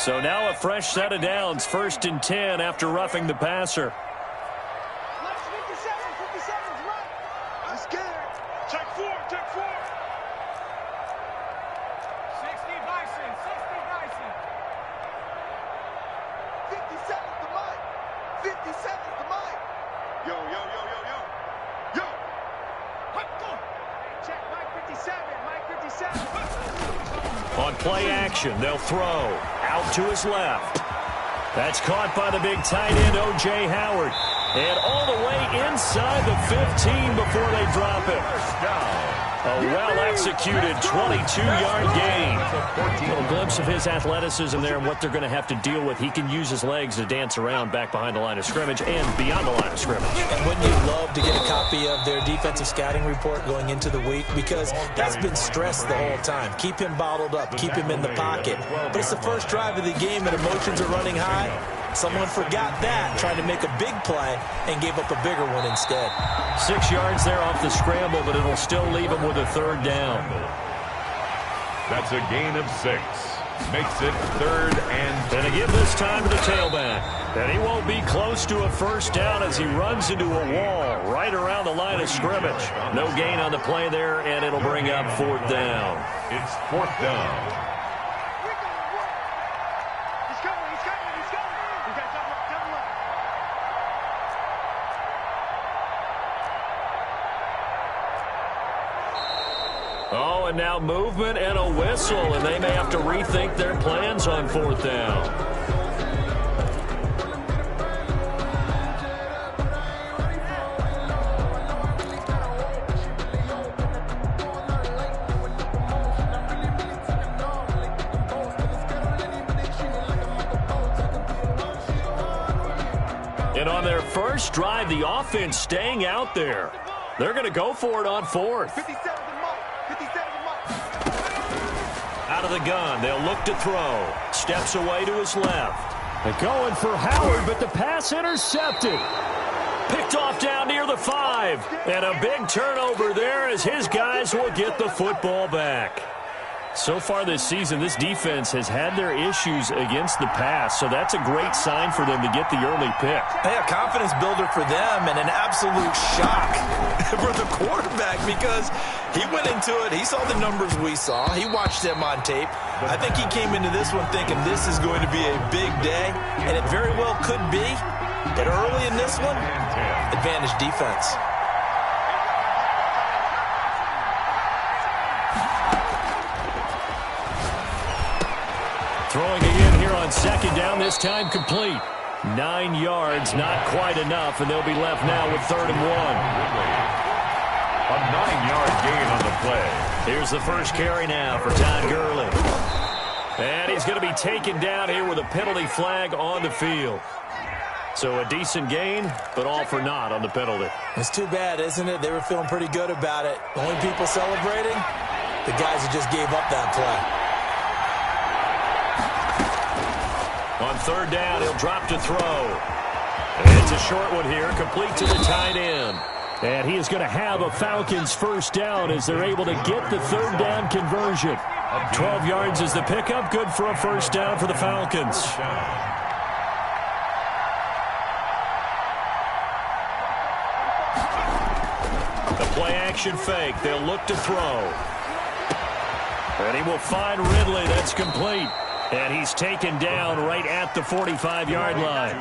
So now a fresh set of downs, 1st and 10 after roughing the passer. On play action, they'll throw out to his left. That's caught by the big tight end, O.J. Howard. And all the way inside the 15 before they drop it. A well-executed 22-yard gain. A little glimpse of his athleticism there and what they're going to have to deal with. He can use his legs to dance around back behind the line of scrimmage and beyond the line of scrimmage. And wouldn't you love to get a copy of their defensive scouting report going into the week? Because that's been stressed the whole time. Keep him bottled up. Keep him in the pocket. But it's the first drive of the game and emotions are running high. Someone forgot that, tried to make a big play, and gave up a bigger one instead. 6 yards there off the scramble, but it'll still leave him with a 3rd down. That's a gain of 6. Makes it 3rd and 2. And again this time to the tailback. And he won't be close to a 1st down as he runs into a wall right around the line of scrimmage. No gain on the play there, and it'll bring up 4th down. It's 4th down. Oh, and now movement and a whistle, and they may have to rethink their plans on 4th down. And on their first drive, the offense staying out there. They're going to go for it on 4th. Out of the gun, they'll look to throw. Steps away to his left. They're going for Howard, but the pass intercepted. Picked off down near the 5. And a big turnover there as his guys will get the football back. So far this season, this defense has had their issues against the pass, so that's a great sign for them to get the early pick. Hey, a confidence builder for them and an absolute shock for the quarterback because he went into it. He saw the numbers we saw. He watched them on tape. I think he came into this one thinking this is going to be a big day, and it very well could be. But early in this one, advantage defense. Throwing again here on 2nd down, this time complete. 9 yards, not quite enough, and they'll be left now with 3rd and 1. A 9-yard gain on the play. Here's the first carry now for Todd Gurley. And he's going to be taken down here with a penalty flag on the field. So a decent gain, but all for naught on the penalty. It's too bad, isn't it? They were feeling pretty good about it. The only people celebrating, the guys who just gave up that play. On 3rd down, he'll drop to throw. It's a short one here, complete to the tight end. And he is going to have a Falcons 1st down as they're able to get the 3rd down conversion. 12 yards is the pickup, good for a 1st down for the Falcons. The play-action fake, they'll look to throw. And he will find Ridley, that's complete. And he's taken down right at the 45-yard line.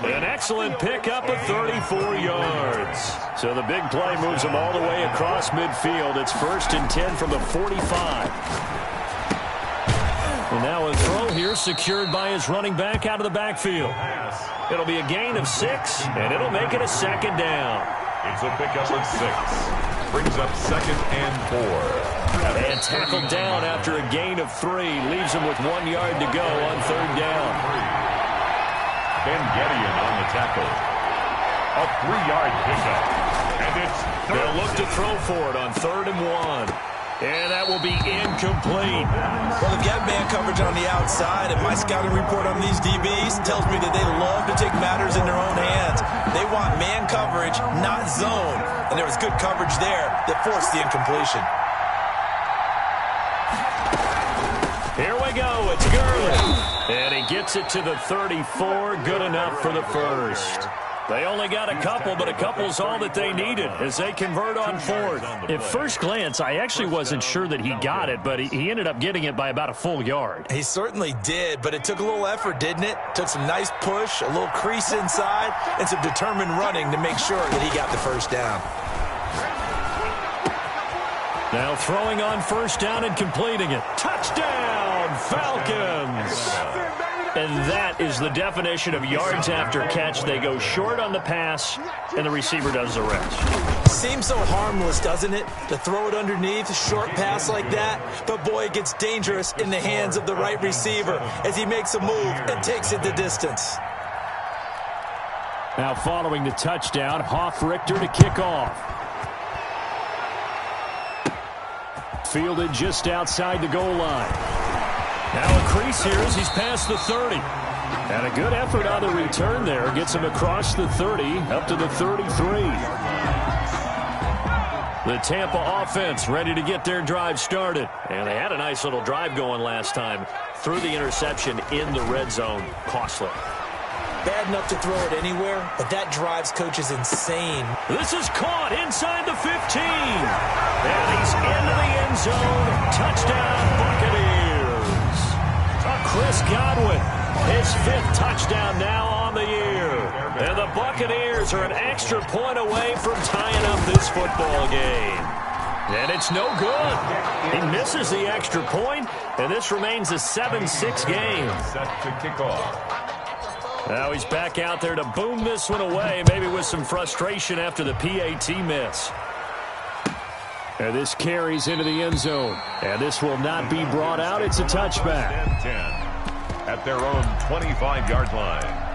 An excellent pickup of 34 yards. So the big play moves him all the way across midfield. It's 1st and 10 from the 45. And now a throw here secured by his running back out of the backfield. It'll be a gain of 6, and it'll make it a 2nd down. It's a pickup of 6. Brings up 2nd and 4. And tackled down after a gain of 3. Leaves him with 1 yard to go on 3rd down. Ben Gedeon on the tackle. A 3-yard pickup. And it's they'll look to throw for it on 3rd and 1. And that will be incomplete. Well, they've got man coverage on the outside, and my scouting report on these DBs tells me that they love to take matters in their own hands. They want man coverage, not zone. And there was good coverage there that forced the incompletion. Here we go. It's Gurley. And he gets it to the 34. Good enough for the first. They only got a couple, but a couple's all that they needed as they convert on fourth. At first glance, I actually wasn't sure that he got it, but he ended up getting it by about a full yard. He certainly did, but it took a little effort, didn't it? Took some nice push, a little crease inside, and some determined running to make sure that he got the first down. Now throwing on first down and completing it. Touchdown, Falcons! And that is the definition of yards after catch. They go short on the pass, and the receiver does the rest. Seems so harmless, doesn't it, to throw it underneath a short pass like that? But, boy, it gets dangerous in the hands of the right receiver as he makes a move and takes it the distance. Now following the touchdown, Hoff-Richter to kick off. Fielded just outside the goal line. Now a crease here as he's past the 30. And a good effort on the return there. Gets him across the 30, up to the 33. The Tampa offense ready to get their drive started. And they had a nice little drive going last time. Threw the interception in the red zone. Costly. Bad enough to throw it anywhere, but that drives coaches insane. This is caught inside the 15. And he's into the end zone. Touchdown, Buccaneers. Chris Godwin, his 5th touchdown now on the year. And the Buccaneers are an extra point away from tying up this football game. And it's no good. He misses the extra point, and this remains a 7-6 game. Set to kick off. Now he's back out there to boom this one away, maybe with some frustration after the PAT miss. And this carries into the end zone. And this will not be brought out. It's a touchback. 10 at their own 25-yard line.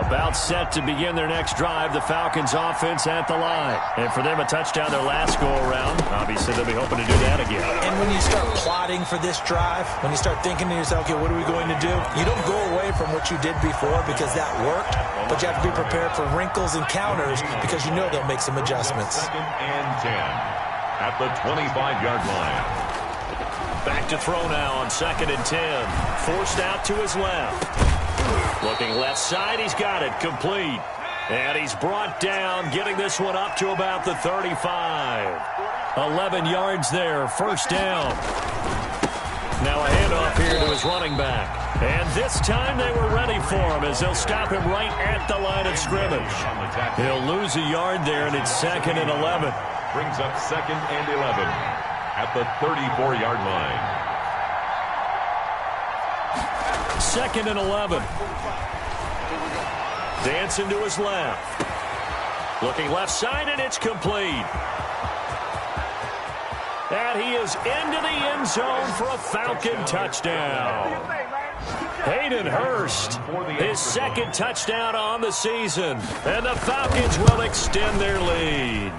About set to begin their next drive. The Falcons offense at the line. And for them, a touchdown their last go-around. Obviously, they'll be hoping to do that again. And when you start plotting for this drive, when you start thinking to yourself, okay, what are we going to do? You don't go away from what you did before because that worked, but you have to be prepared for wrinkles and counters because you know they'll make some adjustments. 2nd and 10 at the 25-yard line. Back to throw now on 2nd and 10. Forced out to his left. Looking left side, he's got it complete. And he's brought down, getting this one up to about the 35. 11 yards there, first down. Now a handoff here to his running back. And this time they were ready for him as they'll stop him right at the line of scrimmage. He'll lose a yard there, and it's 2nd and 11. Brings up 2nd and 11 at the 34-yard line. 2nd and 11. Dancing to his left. Looking left side, and it's complete. And he is into the end zone for a Falcon touchdown. Hayden Hurst, his 2nd touchdown on the season. And the Falcons will extend their lead.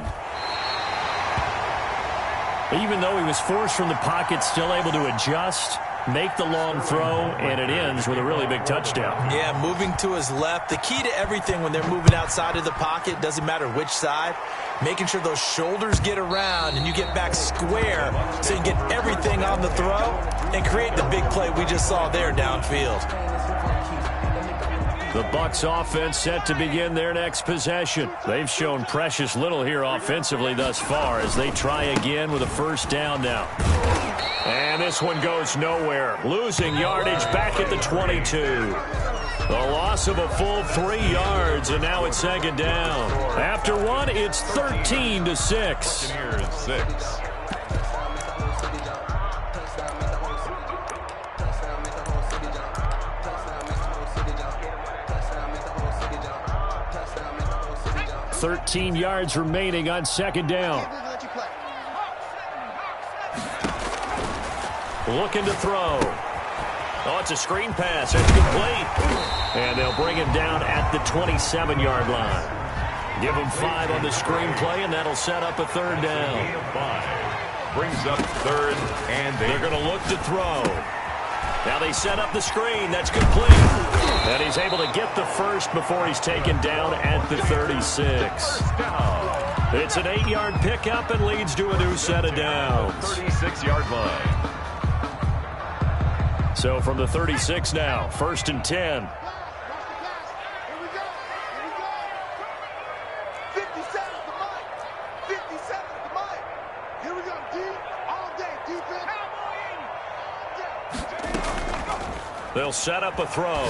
Even though he was forced from the pocket, still able to adjust, make the long throw, and it ends with a really big touchdown. Yeah, moving to his left. The key to everything when they're moving outside of the pocket, doesn't matter which side, making sure those shoulders get around and you get back square so you can get everything on the throw and create the big play we just saw there downfield. The Bucs offense set to begin their next possession. They've shown precious little here offensively thus far as they try again with a first down now. And this one goes nowhere. Losing yardage back at the 22. The loss of a full 3 yards, and now it's 2nd down. After one, it's 13-6. 6. 13 yards remaining on 2nd down. Looking to throw. Oh, it's a screen pass. It's complete. And they'll bring him down at the 27-yard line. Give him 5 on the screen play, and that'll set up a 3rd down. 5 brings up 3rd and 8. They're going to look to throw. Now they set up the screen. That's complete. And he's able to get the first before he's taken down at the 36. It's an 8-yard pickup and leads to a new set of downs. 36-yard line. So from the 36 now, 1st and 10. They'll set up a throw.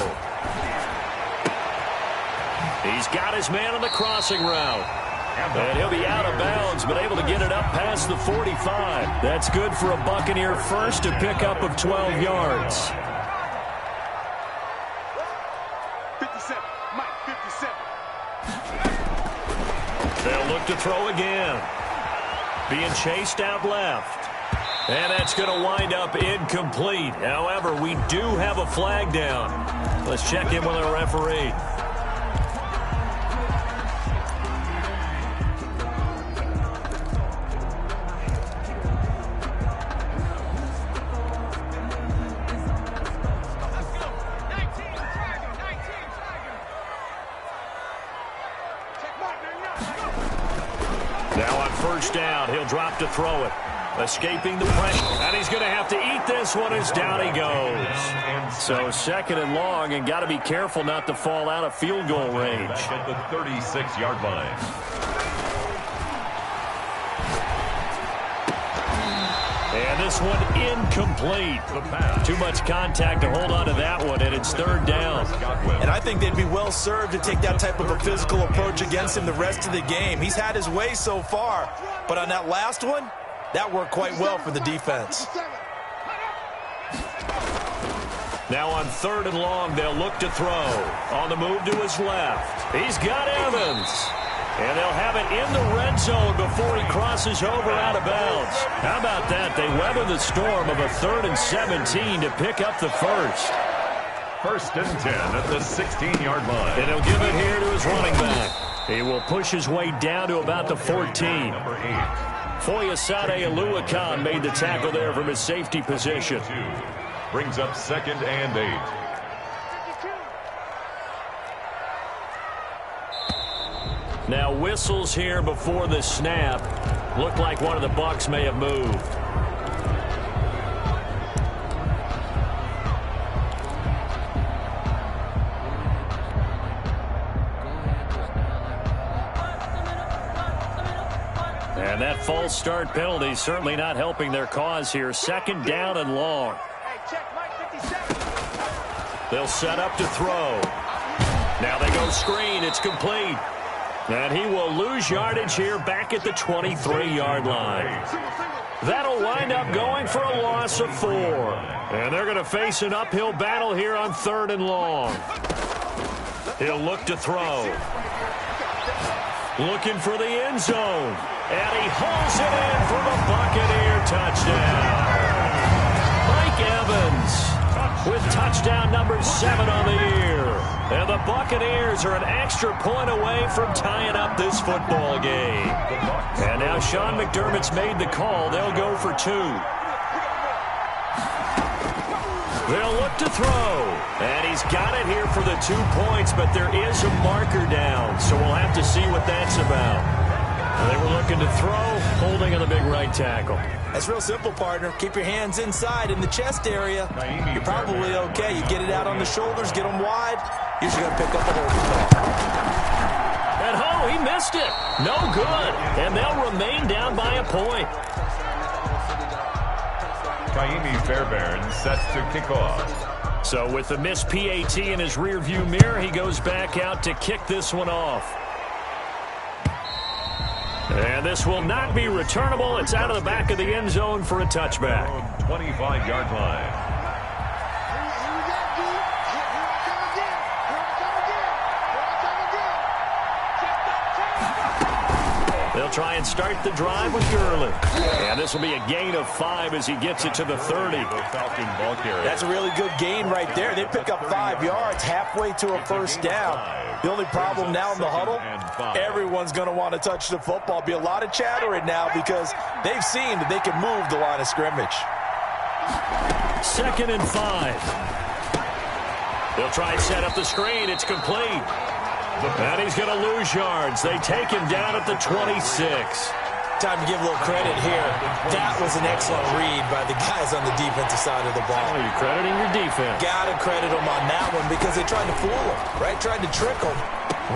He's got his man on the crossing route. And he'll be out of bounds, but able to get it up past the 45. That's good for a Buccaneer first, a pickup of 12 yards. 57, Mike, 57. They'll look to throw again. Being chased out left. And that's going to wind up incomplete. However, we do have a flag down. Let's check in with our referee. Now on 1st down, he'll drop to throw it. Escaping the pressure. And he's going to have to eat this one as down he goes. So 2nd and long, and got to be careful not to fall out of field goal range. Back at the 36-yard line. And this one incomplete. Too much contact to hold on to that one, and it's 3rd down. And I think they'd be well served to take that type of a physical approach against him the rest of the game. He's had his way so far, but on that last one, that worked quite well for the defense. Now on 3rd and long, they'll look to throw. On the move to his left. He's got Evans. And they'll have it in the red zone before he crosses over out of bounds. How about that? They weather the storm of a 3rd and 17 to pick up the first. 1st and 10 at the 16-yard line. And he'll give it here to his running back. He will push his way down to about the 14. Number 8. Foyesade Aluakan made the tackle there from his safety position. Brings up 2nd and 8. Now whistles here before the snap. Looked like one of the Bucs may have moved. And that false start penalty certainly not helping their cause here. 2nd down and long. They'll set up to throw. Now they go screen. It's complete. And he will lose yardage here back at the 23-yard line. That'll wind up going for a loss of 4. And they're going to face an uphill battle here on 3rd and long. He'll look to throw. Looking for the end zone. And he hauls it in for the Buccaneer touchdown. Mike Evans with touchdown number 7 on the year. And the Buccaneers are an extra point away from tying up this football game. And now Sean McDermott's made the call. They'll go for 2. They'll look to throw. And he's got it here for the 2 points, but there is a marker down. So we'll have to see what that's about. They were looking to throw, holding on the big right tackle. That's real simple, partner. Keep your hands inside in the chest area. You're probably okay. You get it out on the shoulders, get them wide. Usually going to pick up a holding call. And he missed it. No good. And they'll remain down by a point. Kaimi Fairbairn sets to kick off. So with the missed PAT in his rearview mirror, he goes back out to kick this one off. And this will not be returnable. It's out of the back of the end zone for a touchback. 25-yard line. They'll try and start the drive with Gurley. And this will be a gain of 5 as he gets it to the 30. That's a really good gain right there. They pick up 5 yards halfway to a 1st down. The only problem now in the huddle, everyone's going to want to touch the football. Be a lot of chattering now because they've seen that they can move the line of scrimmage. 2nd and 5. They'll try and set up the screen. It's complete. And he's going to lose yards. They take him down at the 26. Time to give a little credit here. That was an excellent read by the guys on the defensive side of the ball. Oh, you're crediting your defense. Got to credit them on that one because they tried to fool him, right? Tried to trick him.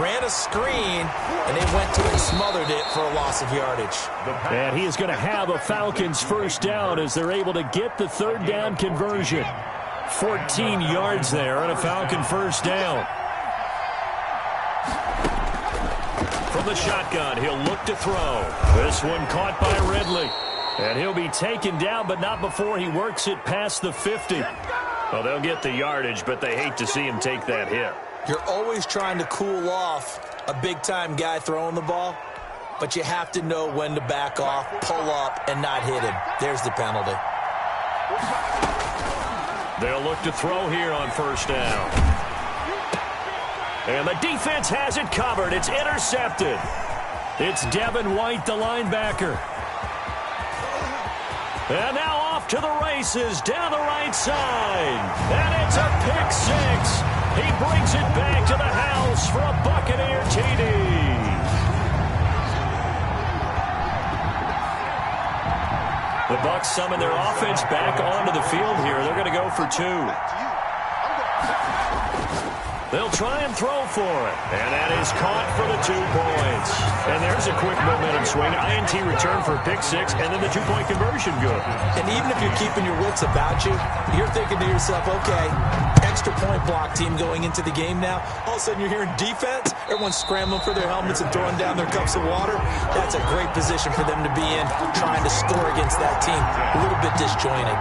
Ran a screen, and they went to it and smothered it for a loss of yardage. And he is going to have a Falcons first down as they're able to get the 3rd down conversion. 14 yards there on a Falcon first down. From the shotgun, he'll look to throw. This one caught by Ridley. And he'll be taken down, but not before he works it past the 50. Well, they'll get the yardage, but they hate to see him take that hit. You're always trying to cool off a big-time guy throwing the ball, but you have to know when to back off, pull up, and not hit him. There's the penalty. They'll look to throw here on first down. And the defense has it covered. It's intercepted. It's Devin White, the linebacker. And now off to the races down the right side. And it's a pick 6. He brings it back to the house for a Buccaneer TD. The Bucs summon their offense back onto the field here. They're going to go for 2. They'll try and throw for it. And that is caught for the 2 points. And there's a quick momentum swing. INT return for a pick 6, and then the 2-point conversion good. And even if you're keeping your wits about you, you're thinking to yourself, okay, extra point block team going into the game now. All of a sudden you're hearing defense. Everyone's scrambling for their helmets and throwing down their cups of water. That's a great position for them to be in, trying to score against that team. A little bit disjointed.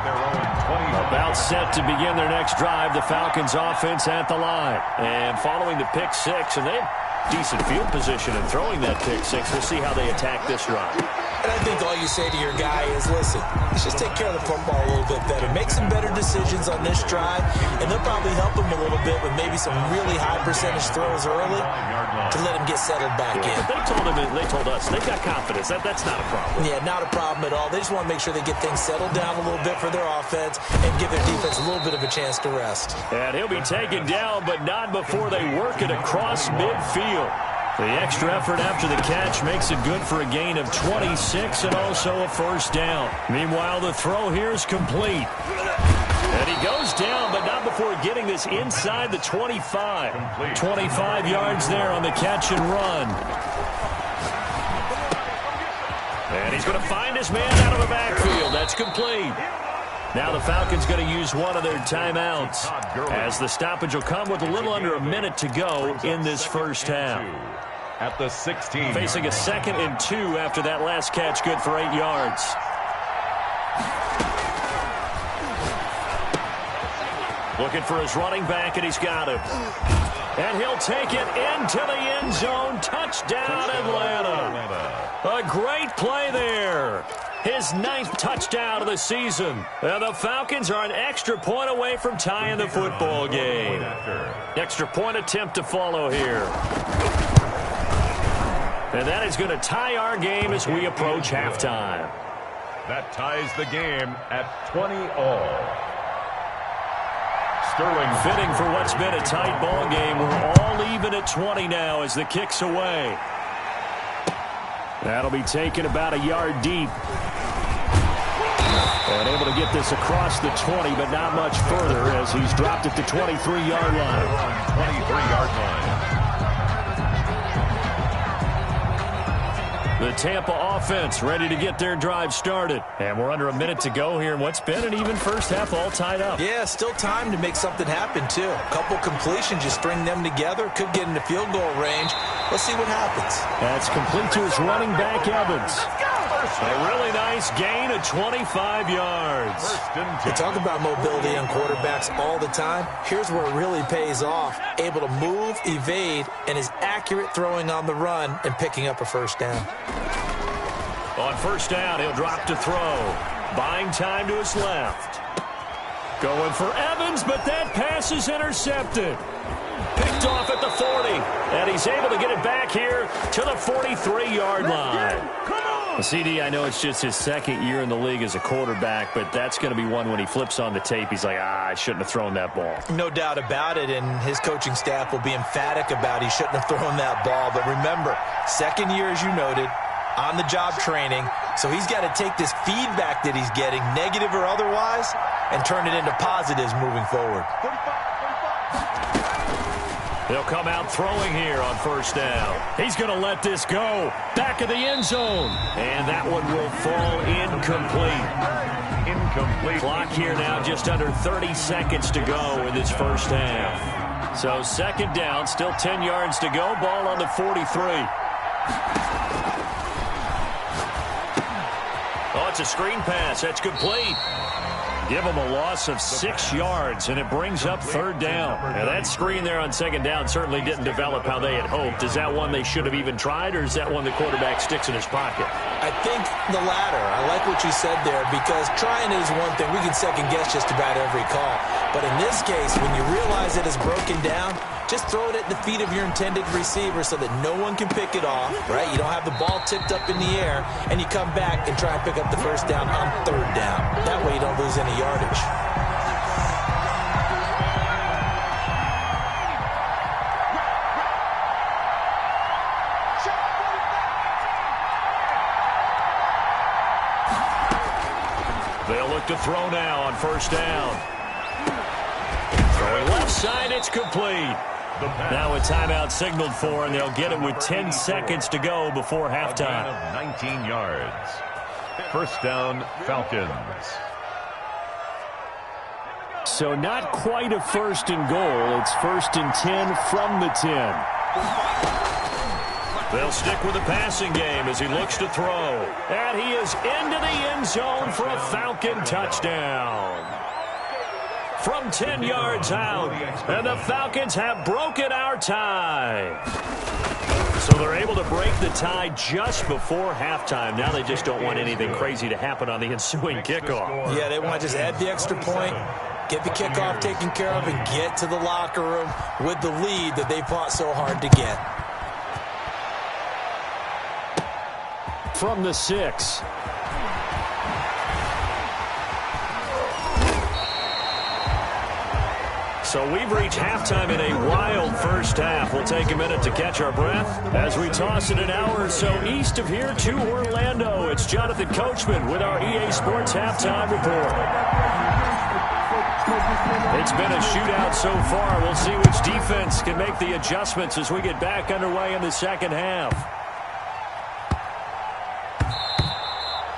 About set to begin their next drive, the Falcons offense at the line. And following the pick 6, and they have decent field position in throwing that pick 6. We'll see how they attack this drive. And I think all you say to your guy is, listen, let's just take care of the football a little bit better. Make some better decisions on this drive, and they'll probably help him a little bit with maybe some really high percentage throws early to let him get settled back in. But they told us, they've got confidence. That's not a problem. Yeah, not a problem at all. They just want to make sure they get things settled down a little bit for their offense and give their defense a little bit of a chance to rest. And he'll be taken down, but not before they work it across midfield. The extra effort after the catch makes it good for a gain of 26 and also a first down. Meanwhile, the throw here is complete. And he goes down, but not before getting this inside the 25. 25 yards there on the catch and run. And he's going to find his man out of the backfield. That's complete. Now the Falcons going to use one of their timeouts, as the stoppage will come with a little under a minute to go in this first half. At the 16. Facing a 2nd and 2 after that last catch, good for 8 yards. Looking for his running back, and he's got him. And he'll take it into the end zone. Touchdown, Atlanta. A great play there. His 9th touchdown of the season. And the Falcons are an extra point away from tying the football game. Extra point attempt to follow here. And that is going to tie our game as we approach halftime. That ties the game at 20-all. Sterling. Fitting for what's been a tight ball game. We're all even at 20 now as the kick's away. That'll be taken about a yard deep. And able to get this across the 20, but not much further as he's dropped at the 23-yard line. 23-yard line. The Tampa offense ready to get their drive started. And we're under a minute to go here in what's been an even first half, all tied up. Yeah, still time to make something happen, too. A couple completions, you string them together, could get into field goal range. Let's see what happens. That's complete to his running back, Evans. A really nice gain of 25 yards. We talk about mobility on quarterbacks all the time. Here's where it really pays off. Able to move, evade, and is accurate throwing on the run and picking up a first down. On first down, he'll drop to throw. Buying time to his left. Going for Evans, but that pass is intercepted. Picked off at the 40. And he's able to get it back here to the 43-yard line. Well, CD, I know it's just his second year in the league as a quarterback, but that's going to be one when he flips on the tape, he's like, I shouldn't have thrown that ball. No doubt about it, and his coaching staff will be emphatic about he shouldn't have thrown that ball. But remember, second year, as you noted, on-the-job training, so he's got to take this feedback that he's getting, negative or otherwise, and turn it into positives moving forward. They'll come out throwing here on first down. He's going to let this go. Back of the end zone. And that one will fall incomplete. Incomplete. Clock here now just under 30 seconds to go in this first half. So second down, still 10 yards to go. Ball on the 43. Oh, it's a screen pass. That's complete. Give them a loss of 6 yards, and it brings up third down. Now, that screen there on second down certainly didn't develop how they had hoped. Is that one they should have even tried, or is that one the quarterback sticks in his pocket? I think the latter. I like what you said there, because trying is one thing. We can second-guess just about every call. But in this case, when you realize it is broken down, just throw it at the feet of your intended receiver so that no one can pick it off, right? You don't have the ball tipped up in the air, and you come back and try and pick up the first down on third down. That way you don't lose any yardage. They'll look to throw now on first down. Throwing left side, it's complete. Now a timeout signaled for, and they'll get it with 10 seconds to go before halftime. 19 yards. First down, Falcons. So not quite a first and goal. It's first and 10 from the 10. They'll stick with the passing game as he looks to throw. And he is into the end zone for a Falcon touchdown. From 10 yards out, and the Falcons have broken our tie. So they're able to break the tie just before halftime. Now they just don't want anything crazy to happen on the ensuing kickoff. Yeah, they want to just add the extra point, get the kickoff taken care of, and get to the locker room with the lead that they fought so hard to get. From the 6. So we've reached halftime in a wild first half. We'll take a minute to catch our breath as we toss it an hour or so east of here to Orlando. It's Jonathan Coachman with our EA Sports Halftime Report. It's been a shootout so far. We'll see which defense can make the adjustments as we get back underway in the second half.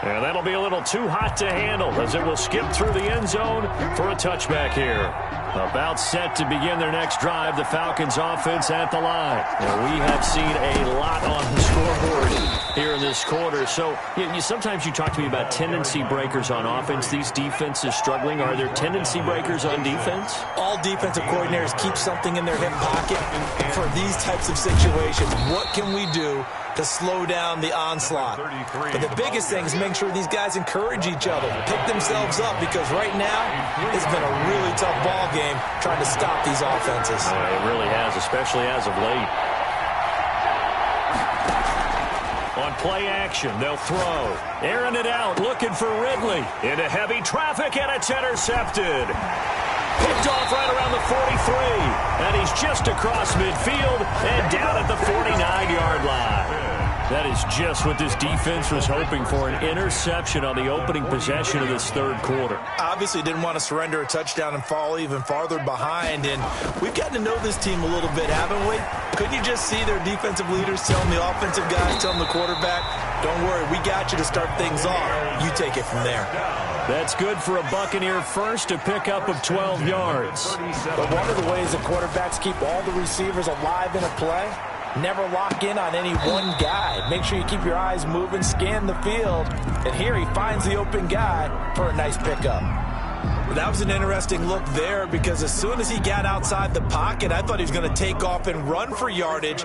And that'll be a little too hot to handle as it will skip through the end zone for a touchback here. About set to begin their next drive, the Falcons offense at the line. Now, we have seen a lot on the scoreboard here in this quarter. So sometimes you talk to me about tendency breakers on offense. These defenses struggling. Are there tendency breakers on defense? All defensive coordinators keep something in their hip pocket for these types of situations. What can we do to slow down the onslaught? But the biggest thing is making sure these guys encourage each other, pick themselves up, because right now it's been a really tough ball game trying to stop these offenses. It really has, especially as of late. On play action, they'll throw. Airing it out, looking for Ridley. Into heavy traffic, and it's intercepted. Picked off right around the 43. And he's just across midfield and down at the 49-yard line. That is just what this defense was hoping for, an interception on the opening possession of this third quarter. Obviously didn't want to surrender a touchdown and fall even farther behind, and we've gotten to know this team a little bit, haven't we? Couldn't you just see their defensive leaders telling the offensive guys, telling the quarterback, don't worry, we got you to start things off. You take it from there. That's good for a Buccaneer first, to pick up of 12 yards. But one of the ways that quarterbacks keep all the receivers alive in a play, never lock in on any one guy. Make sure you keep your eyes moving, scan the field. And here he finds the open guy for a nice pickup. Well, that was an interesting look there, because as soon as he got outside the pocket, I thought he was going to take off and run for yardage.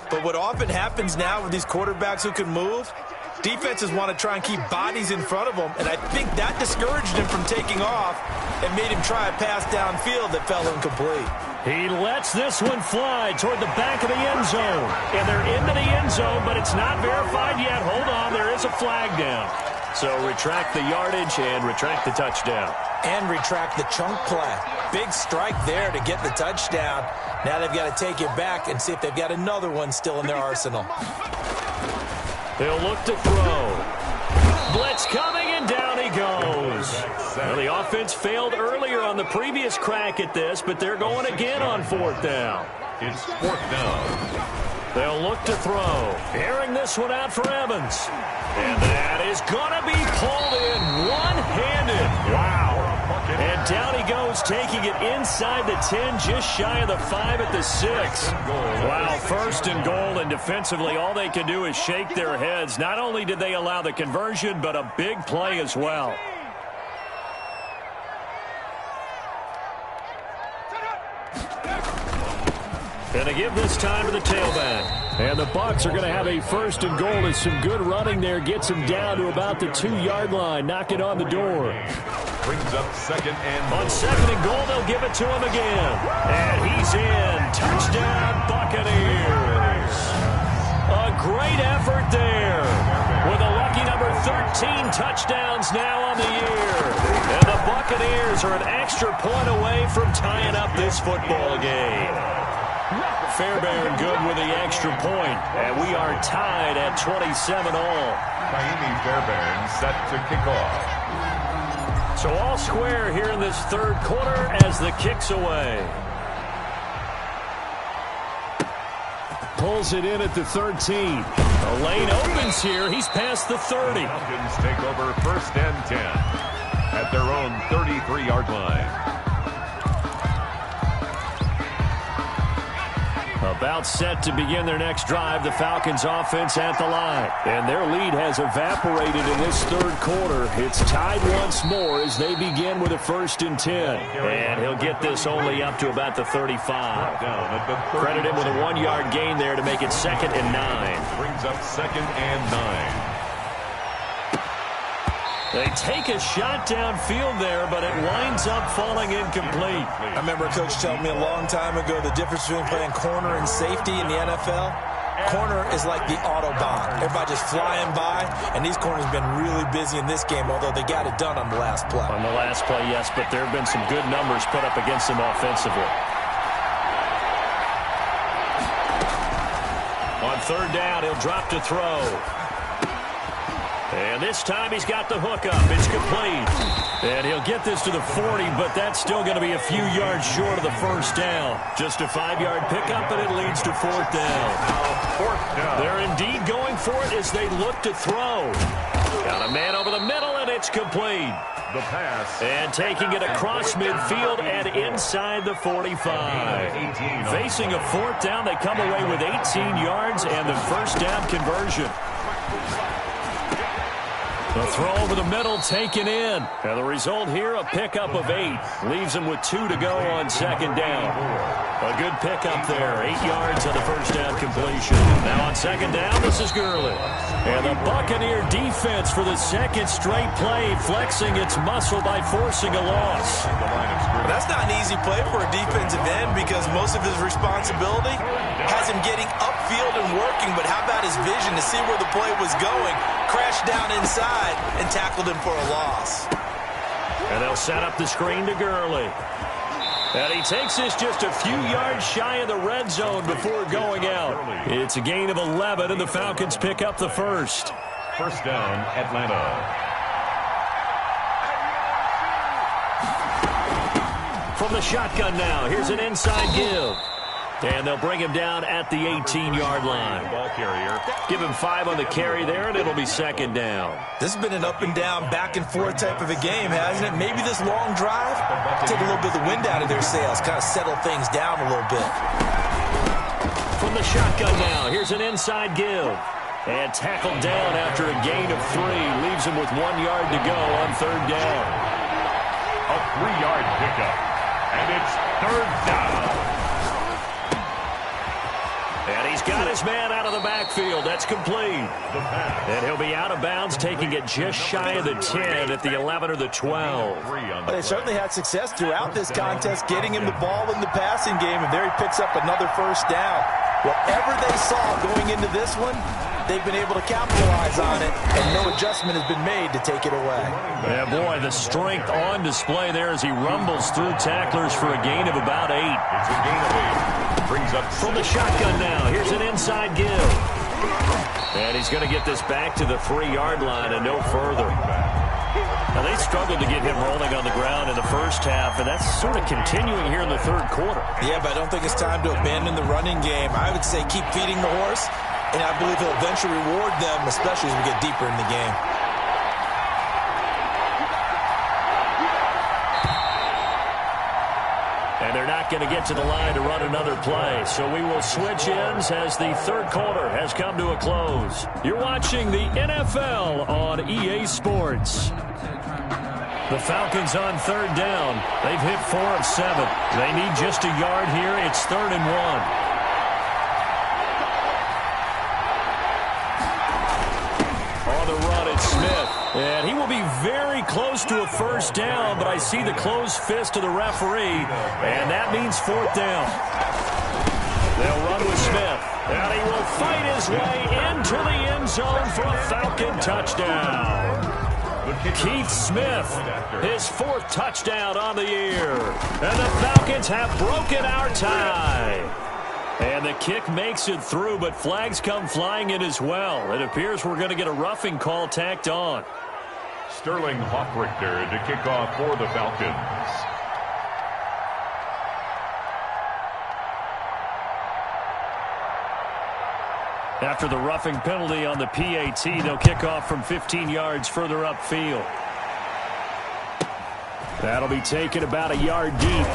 But what often happens now with these quarterbacks who can move, defenses want to try and keep bodies in front of them, and I think that discouraged him from taking off and made him try a pass downfield that fell incomplete. He lets this one fly toward the back of the end zone. And they're into the end zone, but it's not verified yet. Hold on, there is a flag down. So retract the yardage and retract the touchdown. And retract the chunk play. Big strike there to get the touchdown. Now they've got to take it back and see if they've got another one still in their arsenal. They'll look to throw. Blitz coming, and down he goes. Well, the offense failed earlier on the previous crack at this, but they're going again on fourth down. It's fourth down. They'll look to throw. Airing this one out for Evans. And that is going to be pulled in one-handed. Wow. And down he goes, taking it inside the 10, just shy of the 5 at the 6. Wow, first and goal, and defensively all they can do is shake their heads. Not only did they allow the conversion, but a big play as well. And they give this time to the tailback. And the Bucs are going to have a first and goal as some good running there gets him down to about the 2-yard line. Knock it on the door. Brings up second and goal. On second and goal, they'll give it to him again. And he's in. Touchdown, Buccaneers. A great effort there. With a lucky number 13 touchdowns now on the year. And the Buccaneers are an extra point away from tying up this football game. Fairbairn good with the extra point, and we are tied at 27 all. Miami Fairbairn set to kick off. So all square here in this third quarter as the kick's away. Pulls it in at the 13. The lane opens here. He's past the 30. Falcons take over first and 10 at their own 33-yard line. About set to begin their next drive, the Falcons offense at the line. And their lead has evaporated in this third quarter. It's tied once more as they begin with a first and 10. And he'll get this only up to about the 35. Credit him with a 1-yard gain there to make it second and 9. Brings up second and 9. They take a shot downfield there, but it winds up falling incomplete. I remember a coach telling me a long time ago the difference between playing corner and safety in the NFL. Corner is like the Autobahn. Everybody just flying by, and these corners have been really busy in this game, although they got it done on the last play. On the last play, yes, but there have been some good numbers put up against them offensively. On third down, he'll drop to throw. And this time he's got the hook up. It's complete. And he'll get this to the 40, but that's still going to be a few yards short of the first down. Just a 5-yard pickup, and it leads to fourth down. They're indeed going for it as they look to throw. Got a man over the middle, and it's complete. The pass. And taking it across midfield and inside the 45. Facing a fourth down, they come away with 18 yards and the first down conversion. The throw over the middle taken in. And the result here, a pickup of 8. Leaves them with 2 to go on second down. A good pickup there. 8 yards on the first down completion. Now on second down, this is Gurley. And the Buccaneer defense for the second straight play, flexing its muscle by forcing a loss. That's not an easy play for a defensive end because most of his responsibility has him getting upfield and working, but how about his vision to see where the play was going? Crashed down inside and tackled him for a loss. And they'll set up the screen to Gurley. And he takes this just a few yards shy of the red zone before going out. It's a gain of 11, and the Falcons pick up the first. First down, Atlanta. From the shotgun now, here's an inside give. And they'll bring him down at the 18-yard line. Ball carrier. Give him 5 on the carry there, and it'll be second down. This has been an up and down, back and forth type of a game, hasn't it? Maybe this long drive, take a little bit of the wind out of their sails, kind of settle things down a little bit. From the shotgun now, here's an inside give. And tackled down after a gain of 3. Leaves him with 1 yard to go on third down. A 3-yard pickup. And it's third down. And he he's got his man out of the backfield. That's complete. And he'll be out of bounds, taking it just shy of the 10 at the 11 or the 12. Well, they certainly had success throughout this contest, getting him the ball in the passing game, and there he picks up another first down. Whatever they saw going into this one, they've been able to capitalize on it, and no adjustment has been made to take it away. Yeah, boy, the strength on display there as he rumbles through tacklers for a gain of about 8. It's a gain of 8. Brings up From the shotgun now, here's an inside give. And he's going to get this back to the 3-yard line and no further. Now, they struggled to get him rolling on the ground in the first half, and that's sort of continuing here in the third quarter. Yeah, but I don't think it's time to abandon the running game. I would say keep feeding the horse, and I believe he'll eventually reward them, especially as we get deeper in the game. And they're not going to get to the line to run another play. So we will switch ends as the third quarter has come to a close. You're watching the NFL on EA Sports. The Falcons on third down. They've hit 4 of 7. They need just a yard here. It's 3rd and 1. Smith, and he will be very close to a first down, but I see the closed fist of the referee, and that means 4th down. They'll run with Smith, and he will fight his way into the end zone for a Falcon touchdown. Keith Smith, his 4th touchdown on the year, and the Falcons have broken our tie. And the kick makes it through, but flags come flying in as well. It appears we're going to get a roughing call tacked on. Sterling Hoffrichter to kick off for the Falcons. After the roughing penalty on the PAT, they'll kick off from 15 yards further upfield. That'll be taken about a yard deep.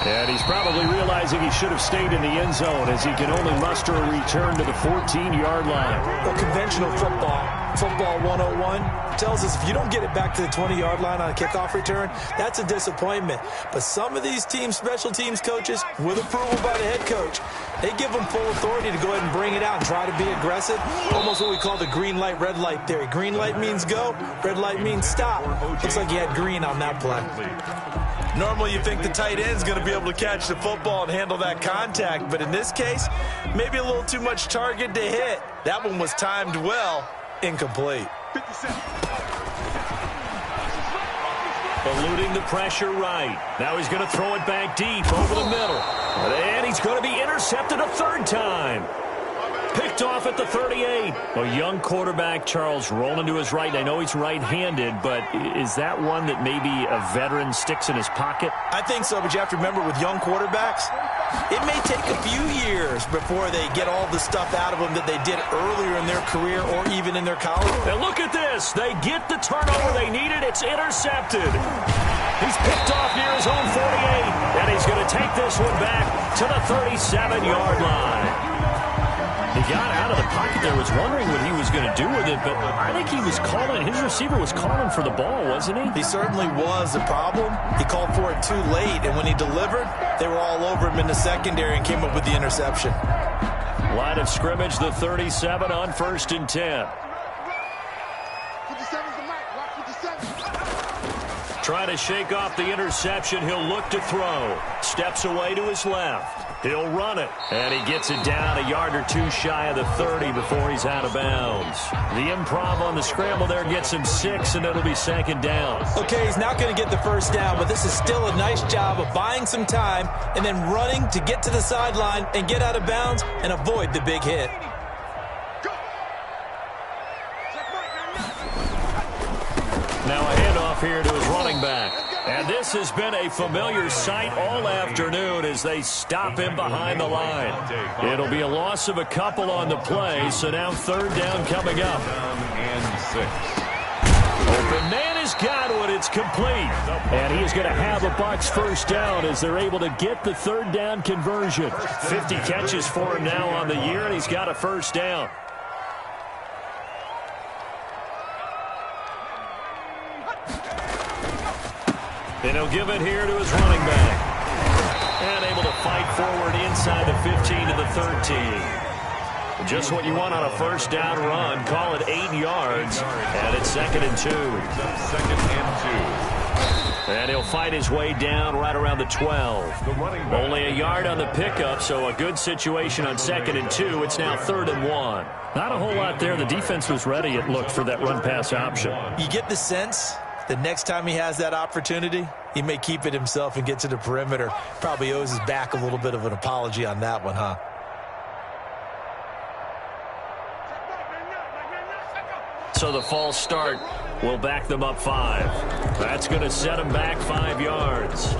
And he's probably realizing he should have stayed in the end zone as he can only muster a return to the 14-yard line. Well, conventional football 101 tells us if you don't get it back to the 20-yard line on a kickoff return, that's a disappointment. But some of these special teams coaches, with approval by the head coach, they give them full authority to go ahead and bring it out and try to be aggressive. Almost what we call the green light, red light theory. Green light means go, red light means stop. Looks like he had green on that play. Normally you think the tight end's going to be able to catch the football and handle that contact, but in this case, maybe a little too much target to hit. That one was timed well, incomplete. 57. Eluding the pressure right. Now he's going to throw it back deep over the middle. And he's going to be intercepted a 3rd time. Picked off at the 38. A young quarterback, Charles, rolling to his right. I know he's right-handed, but is that one that maybe a veteran sticks in his pocket? I think so, but you have to remember with young quarterbacks, it may take a few years before they get all the stuff out of them that they did earlier in their career or even in their college. Now look at this. They get the turnover they needed. It's intercepted. He's picked off near his own 48, and he's going to take this one back to the 37-yard line. He got out of the pocket there, was wondering what he was going to do with it, but I think he was calling, his receiver was calling for the ball, wasn't he? He certainly was. The problem, he called for it too late, and when he delivered, they were all over him in the secondary and came up with the interception. Line of scrimmage, the 37 on 1st and 10. 57's the mic. Lock 57. Trying to shake off the interception, he'll look to throw. Steps away to his left. He'll run it, and he gets it down a yard or 2 shy of the 30 before he's out of bounds. The improv on the scramble there gets him 6, and it'll be 2nd down. Okay, he's not going to get the first down, but this is still a nice job of buying some time and then running to get to the sideline and get out of bounds and avoid the big hit. Now a handoff here to his running back. And this has been a familiar sight all afternoon as they stop him behind the line. It'll be a loss of a couple on the play, so now 3rd down coming up. and 6. Open man has got one. It's complete. And he is going to have a Bucs first down as they're able to get the 3rd down conversion. 50 catches for him now on the year, and he's got a first down. And he'll give it here to his running back. And able to they'll fight forward inside the 15 to the 13. Just what you want on a first down run. Call it 8 yards. And it's 2nd and 2. 2nd and 2. And he'll fight his way down right around the 12. Only a yard on the pickup, so a good situation on 2nd and 2. It's now 3rd and 1. Not a whole lot there. The defense was ready, it looked, for that run-pass option. You get the sense the next time he has that opportunity, he may keep it himself and get to the perimeter. Probably owes his back a little bit of an apology on that one, huh? So the false start will back them up 5. That's going to set them back 5 yards.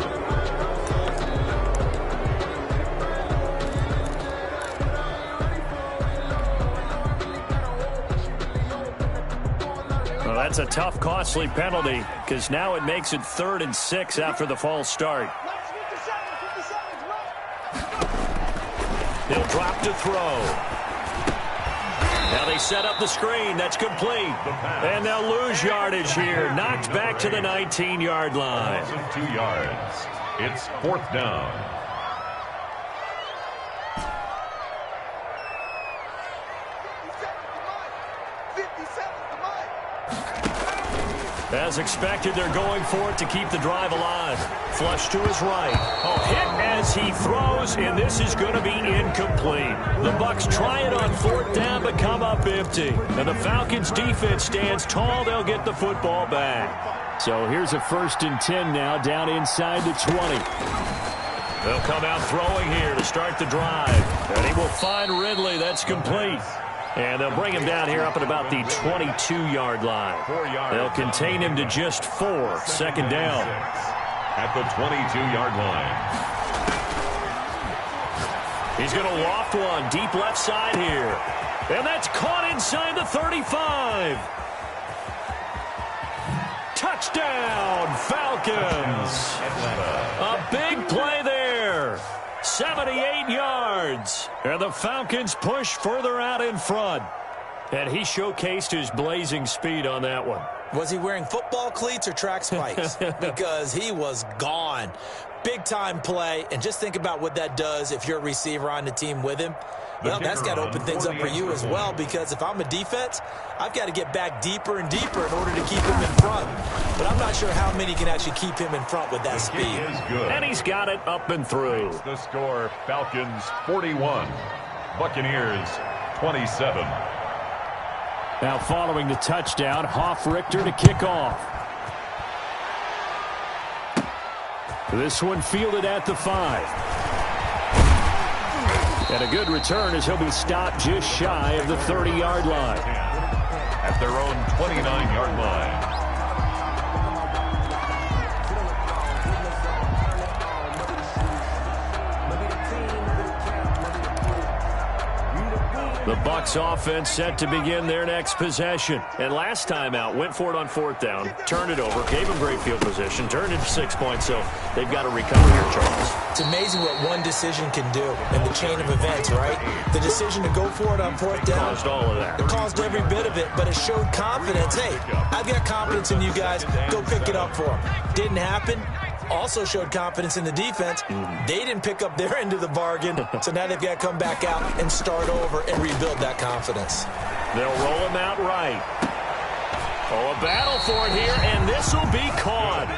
Well, that's a tough, costly penalty because now it makes it 3rd and 6 after the false start. He'll drop to throw. Now they set up the screen. That's complete. And they'll lose yardage here. Knocked back to the 19-yard line. 2 yards. It's 4th down. As expected, they're going for it to keep the drive alive. Flush to his right. Oh, hit as he throws, and this is going to be incomplete. The Bucs try it on 4th down, but come up empty. And the Falcons' defense stands tall. They'll get the football back. So here's a 1st and 10 now, down inside the 20. They'll come out throwing here to start the drive. And he will find Ridley. That's complete. And they'll bring him down here up at about the 22-yard line. They'll contain him to just 4. 2nd down. At the 22-yard line. He's going to loft one deep left side here. And that's caught inside the 35. Touchdown, Falcons. A big play there. 78 yards. And the Falcons push further out in front. And he showcased his blazing speed on that one. Was he wearing football cleats or track spikes? Because he was gone. Big-time play. And just think about what that does if you're a receiver on the team with him. Well, that's got to open things up for you as well, because if I'm a defense, I've got to get back deeper and deeper in order to keep him in front. But I'm not sure how many can actually keep him in front with that speed. And he's got it up and through. The score, Falcons 41, Buccaneers 27. Now following the touchdown, Richter to kick off. This one fielded at the 5. And a good return as he'll be stopped just shy of the 30-yard line. At their own 29-yard line. The Bucs offense set to begin their next possession. And last time out, went for it on 4th down, turned it over, gave him great field position, turned it to 6 points, so they've got to recover here, Charles. It's amazing what one decision can do in the chain of events, right? The decision to go for it on 4th down. Caused all of that. It caused every bit of it, but it showed confidence. Hey, I've got confidence in you guys. Go pick it up for them. Didn't happen. Also showed confidence in the defense. They didn't pick up their end of the bargain, so now they've got to come back out and start over and rebuild that confidence. They'll roll him out right. Oh, a battle for it here, and this will be caught.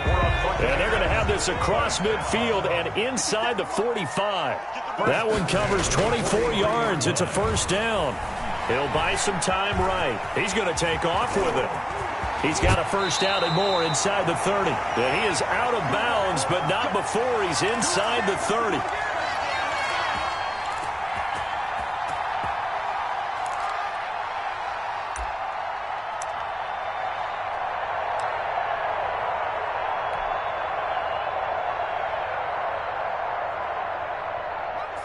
And they're going to have this across midfield and inside the 45. That one covers 24 yards. It's a 1st down. He'll buy some time right. He's going to take off with it. He's got a 1st down and more inside the 30. And he is out of bounds, but not before he's inside the 30.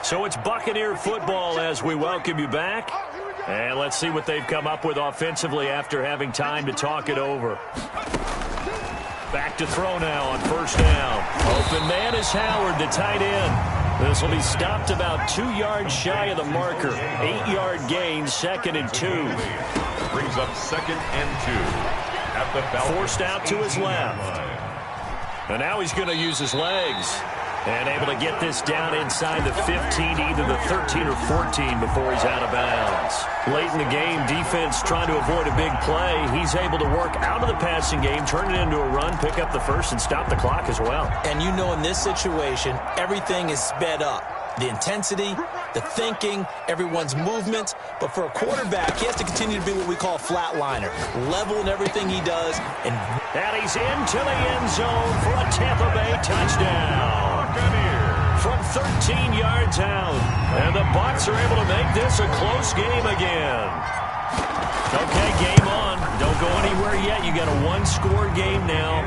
So it's Buccaneer football as we welcome you back. And let's see what they've come up with offensively after having time to talk it over. Back to throw now on 1st down. Open man is Howard, the tight end. This will be stopped about 2 yards shy of the marker. 8-yard gain, 2nd and 2. Brings up 2nd and 2. At the Falcons. Forced out to his left. And now he's going to use his legs. And able to get this down inside the 15, either the 13 or 14 before he's out of bounds. Late in the game, defense trying to avoid a big play. He's able to work out of the passing game, turn it into a run, pick up the first, and stop the clock as well. And you know in this situation, everything is sped up. The intensity, the thinking, everyone's movement. But for a quarterback, he has to continue to be what we call a flatliner. Level in everything he does. And he's into the end zone for a Tampa Bay touchdown. From 13 yards out. And the Bucs are able to make this a close game again. Okay, game on. Don't go anywhere yet. You got a one-score game now.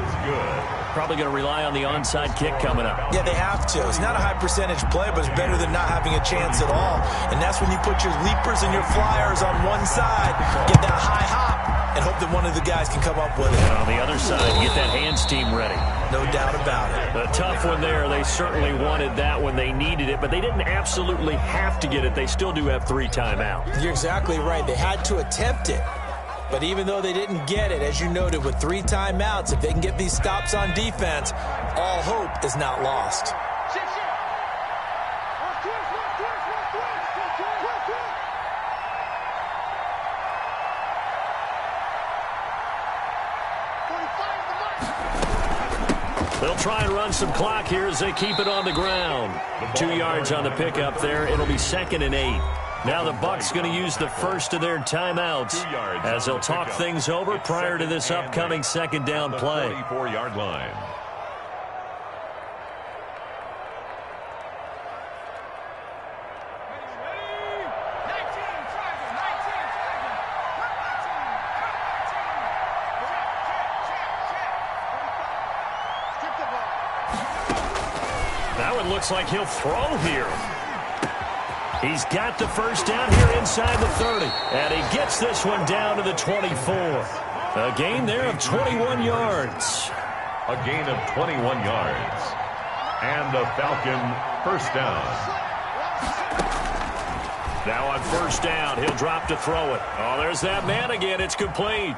Probably going to rely on the onside kick coming up. Yeah, they have to. It's not a high percentage play, but it's better than not having a chance at all. And that's when you put your leapers and your flyers on one side, get that high hop, and hope that one of the guys can come up with it. And on the other side, get that hands team ready. No doubt about it. A tough one there. They certainly wanted that when they needed it, but they didn't absolutely have to get it. They still do have 3 timeouts. You're exactly right. They had to attempt it. But even though they didn't get it, as you noted, with 3 timeouts, if they can get these stops on defense, all hope is not lost. They'll try and run some clock here as they keep it on the ground. 2 yards on the pickup there. It'll be 2nd and 8. Now the Bucs going to use the first of their timeouts as they'll talk things over prior to this upcoming second down play. 44-yard line. Now it looks like he'll throw here. He's got the first down here inside the 30. And he gets this one down to the 24. A gain there of 21 yards. A gain of 21 yards. And the Falcon first down. Now on first down, he'll drop to throw it. Oh, there's that man again. It's complete.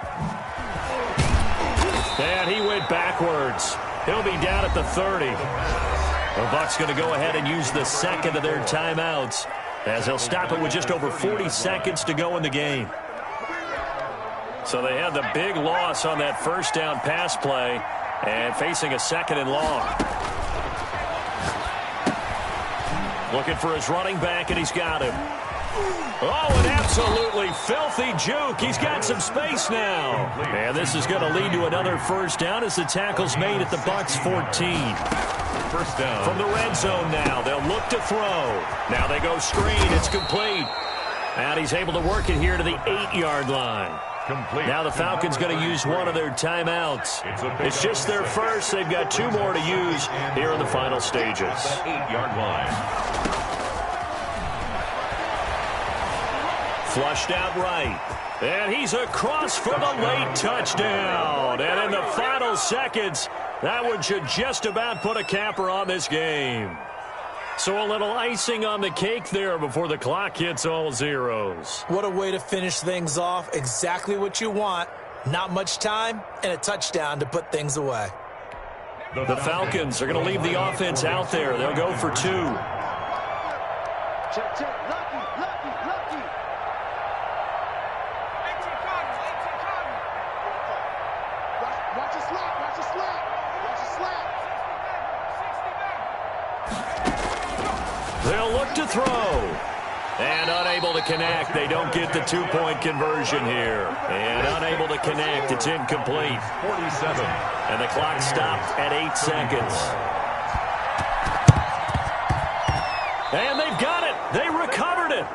And he went backwards. He'll be down at the 30. The Bucs going to go ahead and use the second of their timeouts as they'll stop it with just over 40 seconds to go in the game. So they had the big loss on that first down pass play and facing a 2nd and long. Looking for his running back, and he's got him. Oh, an absolutely filthy juke. He's got some space now. And this is going to lead to another first down as the tackle's made at the Bucs 14. First down. From the red zone now, they'll look to throw. Now they go screen. It's complete. And he's able to work it here to the 8-yard line. Complete. Now the Falcons going to use one of their timeouts. It's just their first. They've got 2 more to use here in the final stages. That 8-yard line. Flushed out right. And he's across for the late touchdown. And in the final seconds, that one should just about put a capper on this game. So a little icing on the cake there before the clock hits all zeros. What a way to finish things off. Exactly what you want. Not much time and a touchdown to put things away. The Falcons are going to leave the offense out there. They'll go for 2. Check, check. Lucky, lucky, lucky. Watch the slap, watch the slap. Watch the slap. They'll look to throw. And unable to connect. They don't get the 2-point conversion here. And unable to connect. It's incomplete. 47. And the clock stopped at 8 seconds. And they've got it. They recovered it.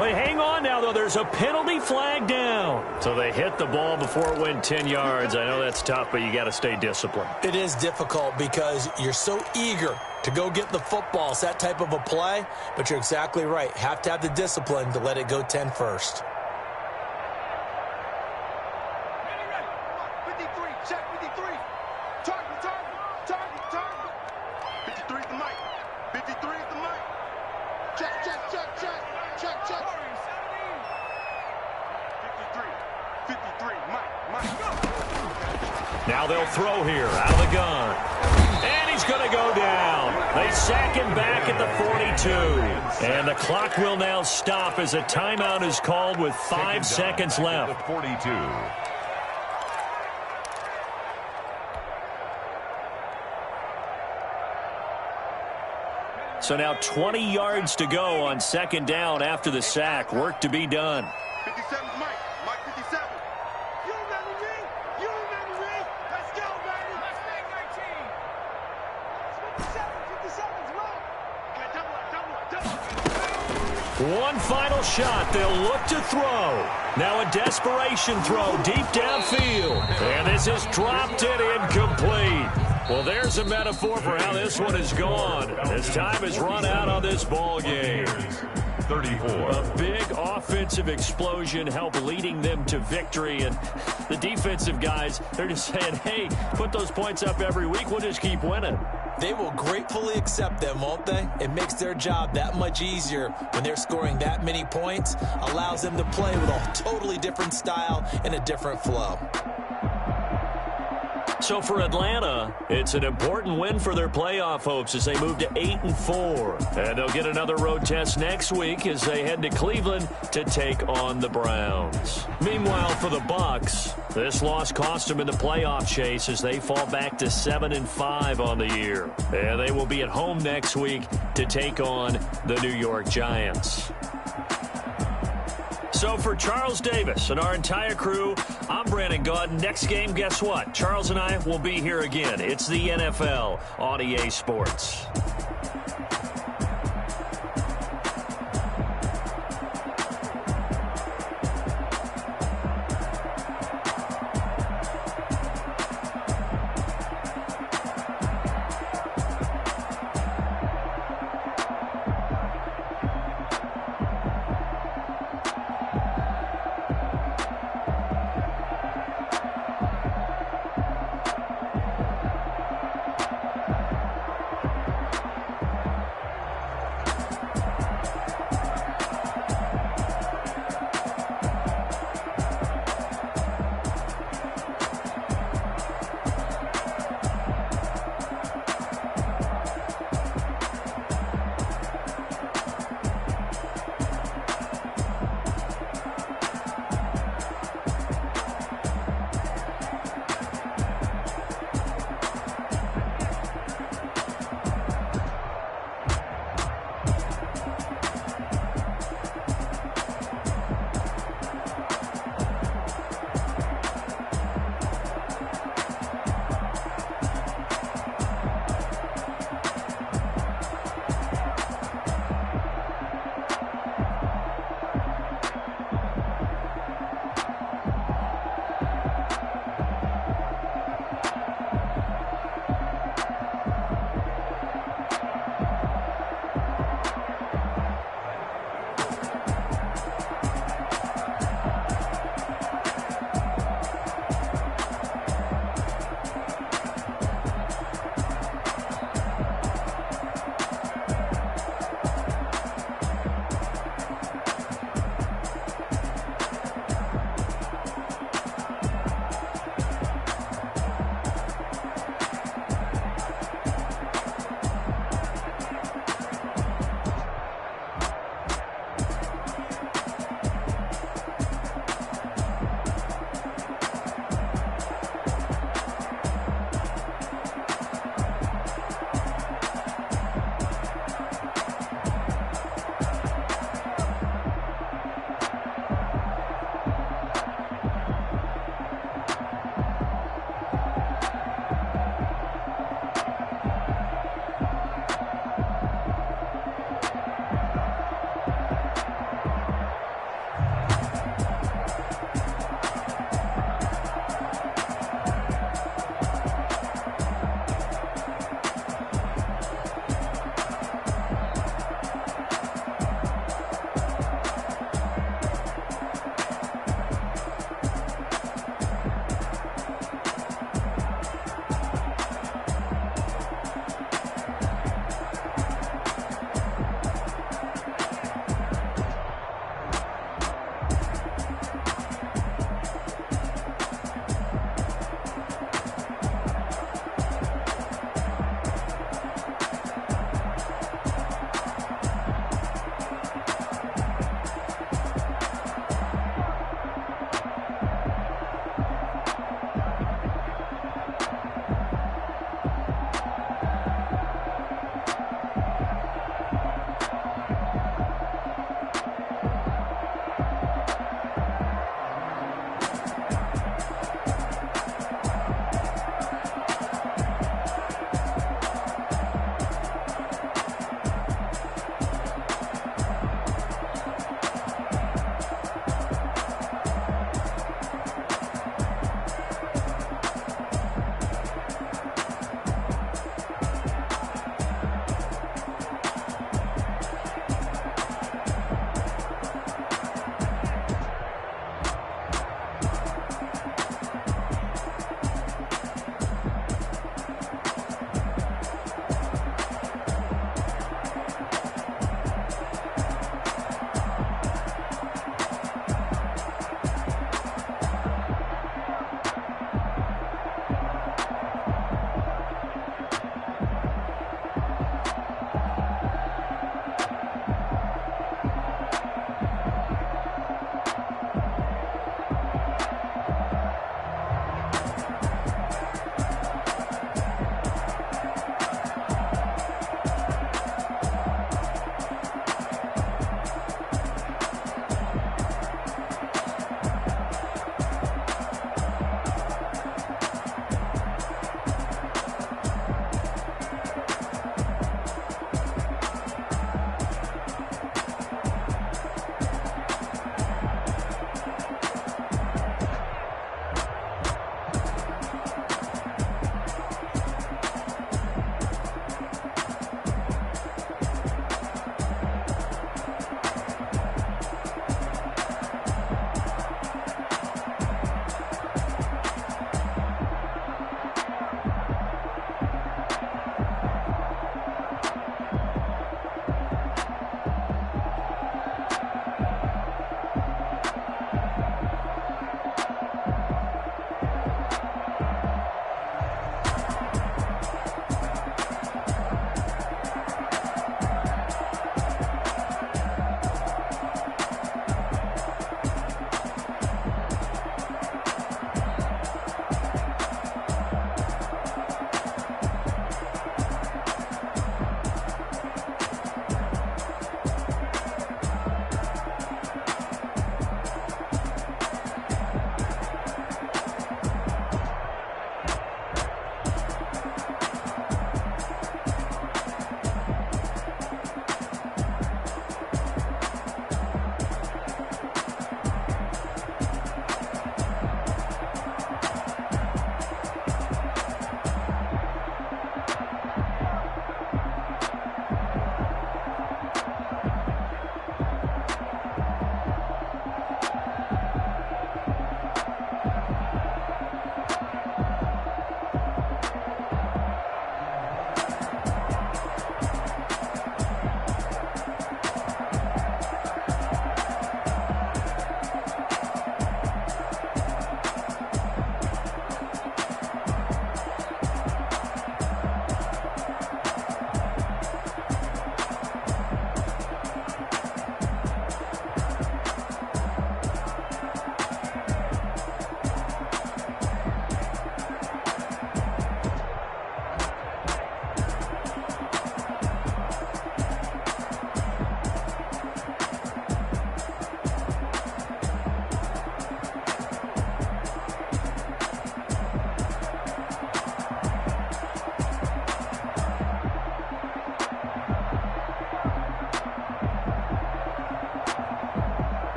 Wait, hang on now, though. There's a penalty flag down. So they hit the ball before it went 10 yards. I know that's tough, but you got to stay disciplined. It is difficult because you're so eager to go get the football. It's that type of a play, but you're exactly right. Have to have the discipline to let it go 10 first. 53, check 53. Target, target, target, target. 53 is the mic. 53 is the mic. Check, check, check, check. Check, check. 53, mic, mic. Now they'll throw here out of the gun. And he's is going to go down. They sack him back at the 42. And the clock will now stop as a timeout is called with 5 seconds left. 42. So now 20 yards to go on second down after the sack. Work to be done. 57's Mike. Mike 57. You remember me? You remember me? Let's go, baby. Let's make 19. 57's Mike. Okay, double up. One final shot. They'll look to throw. Now a desperation throw deep downfield. And this is dropped and incomplete. Well, there's a metaphor for how this one is gone. As time has run out on this ball game. 34. A big offensive explosion helped leading them to victory. And the defensive guys, they're just saying, hey, put those points up every week. We'll just keep winning. They will gratefully accept them, won't they? It makes their job that much easier when they're scoring that many points. Allows them to play with a totally different style and a different flow. So for Atlanta, it's an important win for their playoff hopes as they move to 8-4. And they'll get another road test next week as they head to Cleveland to take on the Browns. Meanwhile, for the Bucs, this loss cost them in the playoff chase as they fall back to 7-5 on the year. And they will be at home next week to take on the New York Giants. So for Charles Davis and our entire crew, I'm Brandon Gaudin. Next game, guess what? Charles and I will be here again. It's the NFL on EA Sports.